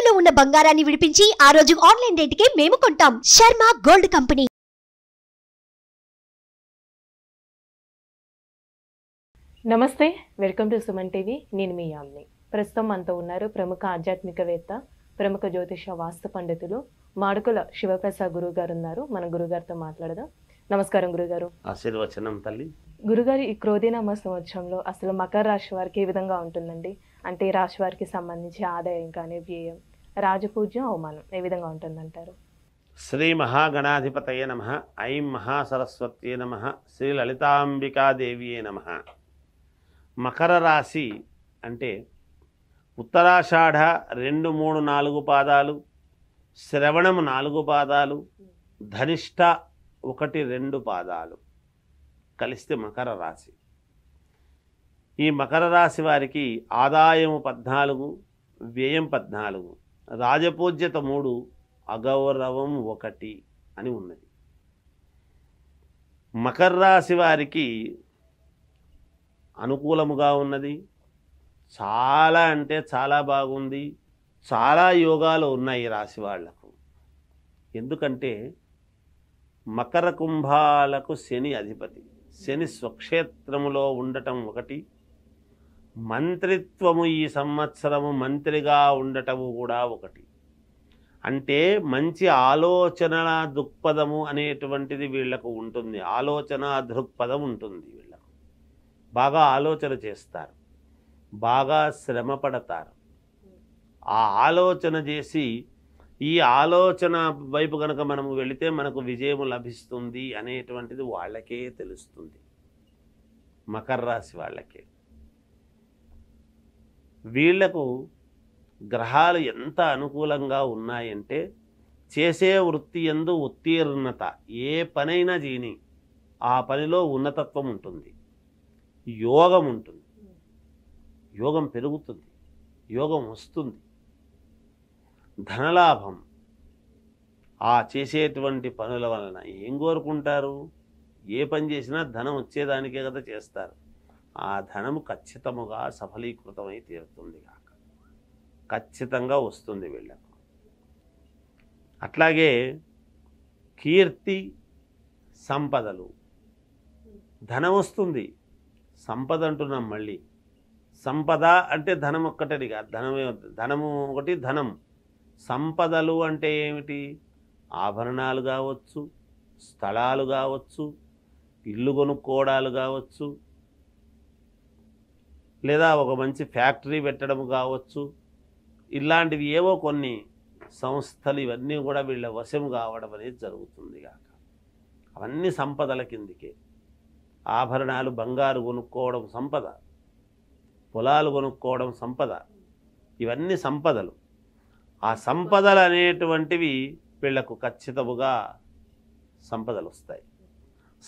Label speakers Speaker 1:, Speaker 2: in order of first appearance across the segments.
Speaker 1: తాకట్టులో ఉన్న బంగారాన్ని విడిపించి ఆ రోజు ఆన్లైన్ రేటుకే మేము కొంటాం. Sharma gold company.
Speaker 2: నమస్తే, వెల్కమ్ టు సుమన్ టీవీ. నేను మీ యామ్ని. ప్రస్తుతం మనతో ఉన్నారు ప్రముఖ ఆధ్యాత్మికవేత్త, ప్రముఖ జ్యోతిష వాస్తు పండితులు మాడుకుల శివప్రసాద్ గురువు గారు ఉన్నారు. మన గురుగారితో మాట్లాడదాం. నమస్కారం గురుగారు.
Speaker 3: ఆశీర్వచనం తల్లి.
Speaker 2: గురుగారు, ఈ క్రోధినామ సంవత్సరంలో అసలు మకర రాశి వారికి ఏ విధంగా ఉంటుందండి? అంటే ఈ రాశి వారికి సంబంధించి ఆదాయం కానీ, వ్యయం, రాజపూజ్యం, అవమానం ఏ విధంగా ఉంటుందంటారు?
Speaker 3: శ్రీ మహాగణాధిపతయే నమః. ఐం మహాసరస్వత్యే నమః. శ్రీ లలితాంబికాదేవియే నమః. మకర రాశి అంటే ఉత్తరాషాఢ 2, 3, 4 పాదాలు, శ్రవణము 4 పాదాలు, ధనిష్ట 1, 2 పాదాలు కలిస్తే మకర రాశి. ఈ మకర రాశి వారికి ఆదాయము 14, వ్యయం 14, రాజపూజ్యత 3, అగౌరవం 1 అని ఉన్నది. మకర రాశి వారికి అనుకూలముగా ఉన్నది. చాలా అంటే చాలా బాగుంది. చాలా యోగాలు ఉన్నాయి ఈ రాశి వాళ్లకు. ఎందుకంటే మకర కుంభాలకు శని అధిపతి. శని స్వక్షేత్రములో ఉండటం 1, మంత్రిత్వము ఈ సంవత్సరము మంత్రిగా ఉండటము కూడా 1. అంటే మంచి ఆలోచన దృక్పథము అనేటువంటిది వీళ్లకు ఉంటుంది. ఆలోచన దృక్పథం ఉంటుంది. వీళ్లకు బాగా ఆలోచన చేస్తారు, బాగా శ్రమ పడతారు. ఆ ఆలోచన చేసి ఈ ఆలోచన వైపు కనుక మనము వెళితే మనకు విజయం లభిస్తుంది అనేటువంటిది వాళ్ళకే తెలుస్తుంది. మకర రాశి వాళ్ళకే. వీళ్లకు గ్రహాలు ఎంత అనుకూలంగా ఉన్నాయంటే చేసే వృత్తి యందు ఉత్తీర్ణత. ఏ పనైనా చేయని ఆ పనిలో ఉన్నతత్వం ఉంటుంది, యోగం ఉంటుంది, యోగం పెరుగుతుంది, యోగం వస్తుంది, ధనలాభం. ఆ చేసేటువంటి పనుల వలన ఏం కోరుకుంటారు? ఏ పని చేసినా ధనం వచ్చేదానికే కదా చేస్తారు. ఆ ధనము ఖచ్చితముగా సఫలీకృతమై తీరుతుంది కాక ఖచ్చితంగా వస్తుంది వీళ్ళకు. అట్లాగే కీర్తి, సంపదలు. ధనం వస్తుంది, సంపద అంటున్నాం. మళ్ళీ సంపద అంటే ధనం ఒక్కటేది కాదు. ధనము ఒకటి, ధనం. సంపదలు అంటే ఏమిటి? ఆభరణాలు కావచ్చు, స్థలాలు కావచ్చు, ఇల్లు కొనుక్కోవడాలు కావచ్చు, లేదా ఒక మంచి ఫ్యాక్టరీ పెట్టడం కావచ్చు. ఇలాంటివి ఏవో కొన్ని సంస్థలు ఇవన్నీ కూడా వీళ్ళ వశం కావడం అనేది జరుగుతుంది కాక అవన్నీ సంపదల కిందికే. ఆభరణాలు, బంగారు కొనుక్కోవడం సంపద, పొలాలు కొనుక్కోవడం సంపద. ఇవన్నీ సంపదలు. ఆ సంపదలు అనేటువంటివి వీళ్లకు ఖచ్చితముగా సంపదలు వస్తాయి.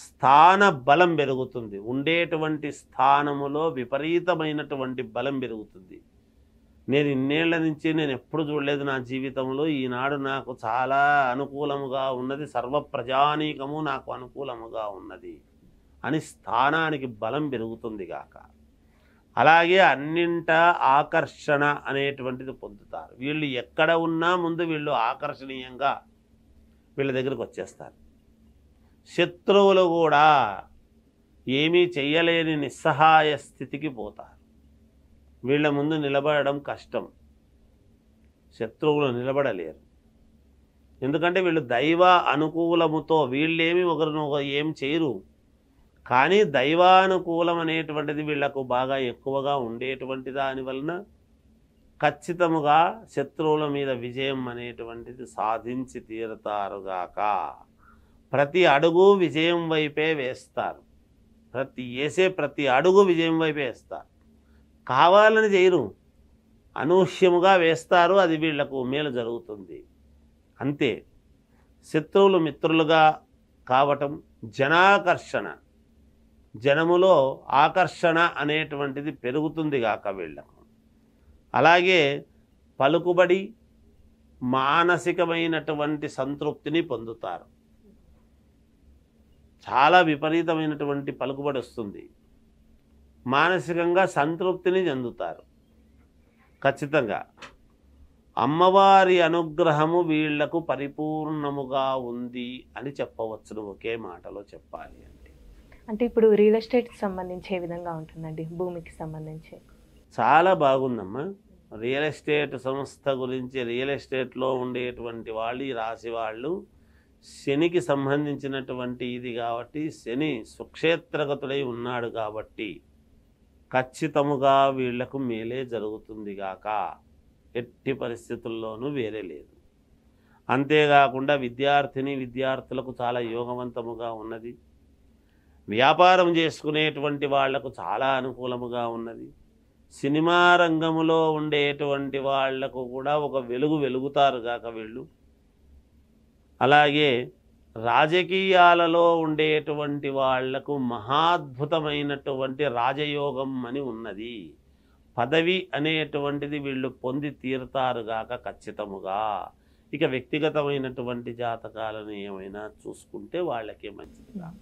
Speaker 3: స్థాన బలం పెరుగుతుంది. ఉండేటువంటి స్థానములో విపరీతమైనటువంటి బలం పెరుగుతుంది. నేను ఇన్నేళ్ల నుంచి నేను ఎప్పుడు చూడలేదు నా జీవితంలో. ఈనాడు నాకు చాలా అనుకూలముగా ఉన్నది, సర్వ ప్రజానీకము నాకు అనుకూలముగా ఉన్నది అని స్థానానికి బలం పెరుగుతుంది గాక. అలాగే అన్నింట ఆకర్షణ అనేటువంటిది పొందుతారు. వీళ్ళు ఎక్కడ ఉన్నా ముందు వీళ్ళు ఆకర్షణీయంగా వీళ్ళ దగ్గరికి వచ్చేస్తారు. శత్రువులు కూడా ఏమీ చెయ్యలేని నిస్సహాయ స్థితికి పోతారు. వీళ్ళ ముందు నిలబడడం కష్టం. శత్రువులు నిలబడలేరు. ఎందుకంటే వీళ్ళు దైవ అనుకూలముతో వీళ్ళేమి ఒకరినొకరు ఏం చేయరు. కానీ దైవానుకూలం అనేటువంటిది వీళ్లకు బాగా ఎక్కువగా ఉండేటువంటి దాని వలన ఖచ్చితముగా శత్రువుల మీద విజయం అనేటువంటిది సాధించి తీరుతారుగాక. ప్రతి అడుగు విజయం వైపే వేస్తారు. ప్రతి అడుగు విజయం వైపే వేస్తారు. కావాలని చేయరు, అనూహ్యముగా వేస్తారు. అది వీళ్లకు మేలు జరుగుతుంది. అంతే. శత్రువులు మిత్రులుగా కావటం, జనాకర్షణ, జనములో ఆకర్షణ అనేటువంటిది పెరుగుతుంది గాక వీళ్లకు. అలాగే పలుకుబడి, మానసికమైనటువంటి సంతృప్తిని పొందుతారు. చాలా విపరీతమైనటువంటి పలుకుబడి వస్తుంది. మానసికంగా సంతృప్తిని చెందుతారు ఖచ్చితంగా. అమ్మవారి అనుగ్రహము వీళ్లకు పరిపూర్ణముగా ఉంది అని చెప్పవచ్చును ఒకే మాటలో చెప్పాలి అంటే.
Speaker 2: అంటే ఇప్పుడు రియల్ ఎస్టేట్ సంబంధించి ఏ విధంగా ఉంటుందండి, భూమికి సంబంధించి?
Speaker 3: చాలా బాగుందమ్మా. రియల్ ఎస్టేట్ సంస్థ గురించి, రియల్ ఎస్టేట్లో ఉండేటువంటి వాళ్ళు, ఈ రాశి వాళ్ళు శనికి సంబంధించినటువంటి ఇది కాబట్టి, శని సుక్షేత్రగతుడై ఉన్నాడు కాబట్టి ఖచ్చితముగా వీళ్లకు మేలే జరుగుతుంది గాక, ఎట్టి పరిస్థితుల్లోనూ వేరే లేదు. అంతేకాకుండా విద్యార్థులకు చాలా యోగవంతముగా ఉన్నది. వ్యాపారం చేసుకునేటువంటి వాళ్లకు చాలా అనుకూలముగా ఉన్నది. సినిమా రంగములో ఉండేటువంటి వాళ్లకు కూడా ఒక వెలుగుతారు గాక వీళ్ళు. అలాగే రాజకీయాలలో ఉండేటువంటి వాళ్లకు మహాద్భుతమైనటువంటి రాజయోగం అని ఉన్నది. పదవి అనేటువంటిది వీళ్ళు పొంది తీరుతారు గాక ఖచ్చితముగా. ఇక వ్యక్తిగతమైనటువంటి జాతకాలను ఏమైనా చూసుకుంటే వాళ్ళకే మంచిది కాక.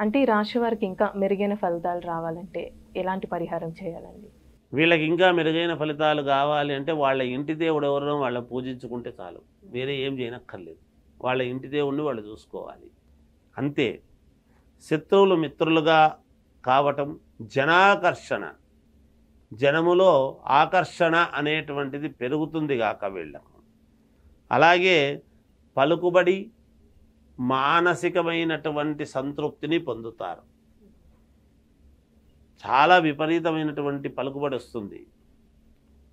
Speaker 2: అంటే ఈ రాశి వారికి ఇంకా మెరుగైన ఫలితాలు రావాలంటే ఎలాంటి పరిహారం చేయాలండి?
Speaker 3: వీళ్ళకి ఇంకా మెరుగైన ఫలితాలు కావాలి అంటే వాళ్ళ ఇంటి దేవుడు ఎవరో వాళ్ళని పూజించుకుంటే చాలు, వేరే ఏం చేయనక్కర్లేదు. వాళ్ళ ఇంటి దేవుణ్ణి వాళ్ళు చూసుకోవాలి అంతే. శత్రువులు మిత్రులుగా కావటం, జనాకర్షణ, జనములో ఆకర్షణ అనేటువంటిది పెరుగుతుంది గాక వీళ్ళకు. అలాగే పలుకుబడి, మానసికమైనటువంటి సంతృప్తిని పొందుతారు. చాలా విపరీతమైనటువంటి పలుకుబడి వస్తుంది,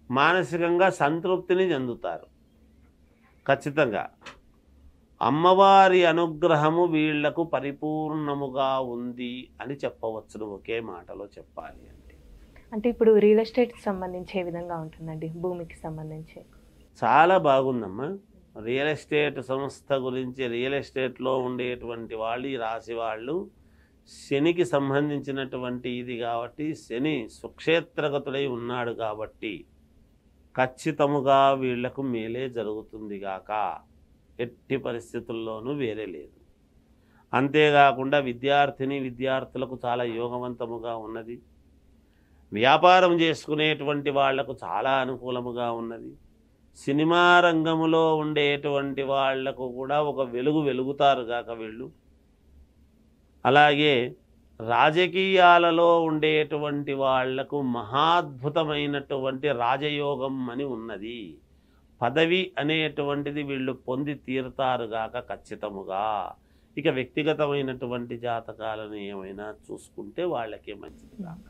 Speaker 3: మానసికంగా సంతృప్తిని చెందుతారు ఖచ్చితంగా. అమ్మవారి అనుగ్రహము వీళ్లకు పరిపూర్ణముగా ఉంది అని చెప్పవచ్చును ఒకే మాటలో చెప్పాలి అంటే.
Speaker 2: అంటే ఇప్పుడు రియల్ ఎస్టేట్ సంబంధించి ఏ విధంగా ఉంటుందండి, భూమికి సంబంధించి?
Speaker 3: చాలా బాగుందమ్మా. రియల్ ఎస్టేట్ సంస్థ గురించి, రియల్ ఎస్టేట్లో ఉండేటువంటి వాళ్ళు, ఈ రాశి వాళ్ళు శనికి సంబంధించినటువంటి ఇది కాబట్టి, శని సుక్షేత్రగతుడై ఉన్నాడు కాబట్టి ఖచ్చితముగా వీళ్లకు మేలే జరుగుతుంది గాక, ఎట్టి పరిస్థితుల్లోనూ వేరే లేదు. అంతేకాకుండా విద్యార్థులకు చాలా యోగవంతముగా ఉన్నది. వ్యాపారం చేసుకునేటువంటి వాళ్లకు చాలా అనుకూలముగా ఉన్నది. సినిమా రంగములో ఉండేటువంటి వాళ్లకు కూడా ఒక వెలుగుతారు గాక వీళ్ళు. అలాగే రాజకీయాలలో ఉండేటువంటి వాళ్లకు మహాద్భుతమైనటువంటి రాజయోగం అని ఉన్నది. పదవి అనేటువంటిది వీళ్ళు పొంది తీరుతారు గాక ఖచ్చితముగా. ఇక వ్యక్తిగతమైనటువంటి జాతకాలను ఏమైనా చూసుకుంటే వాళ్ళకే మంచిది కాక.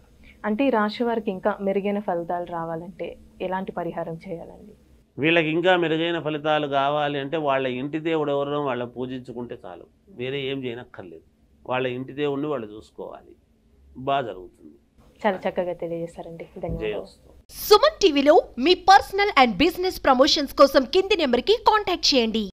Speaker 2: అంటే ఈ రాశి వారికి ఇంకా మెరుగైన ఫలితాలు రావాలంటే ఎలాంటి పరిహారం చేయాలండి?
Speaker 3: వీళ్ళకి ఇంకా మెరుగైన ఫలితాలు కావాలి అంటే వాళ్ళ ఇంటి దేవుడు ఎవరో వాళ్ళని పూజించుకుంటే చాలు, వేరే ఏం చేయనక్కర్లేదు. వాళ్ళ ఇంటి దేవుణ్ణి వాళ్ళు చూసుకోవాలి, బాగా జరుగుతుంది.
Speaker 2: చాలా చక్కగా తెలియజేశారండి, ధన్యవాదాలు.
Speaker 1: సుమన్ టీవీలో మీ పర్సనల్ అండ్ బిజినెస్ ప్రమోషన్స్ కోసం కింది నెంబర్కి కాంటాక్ట్ చేయండి.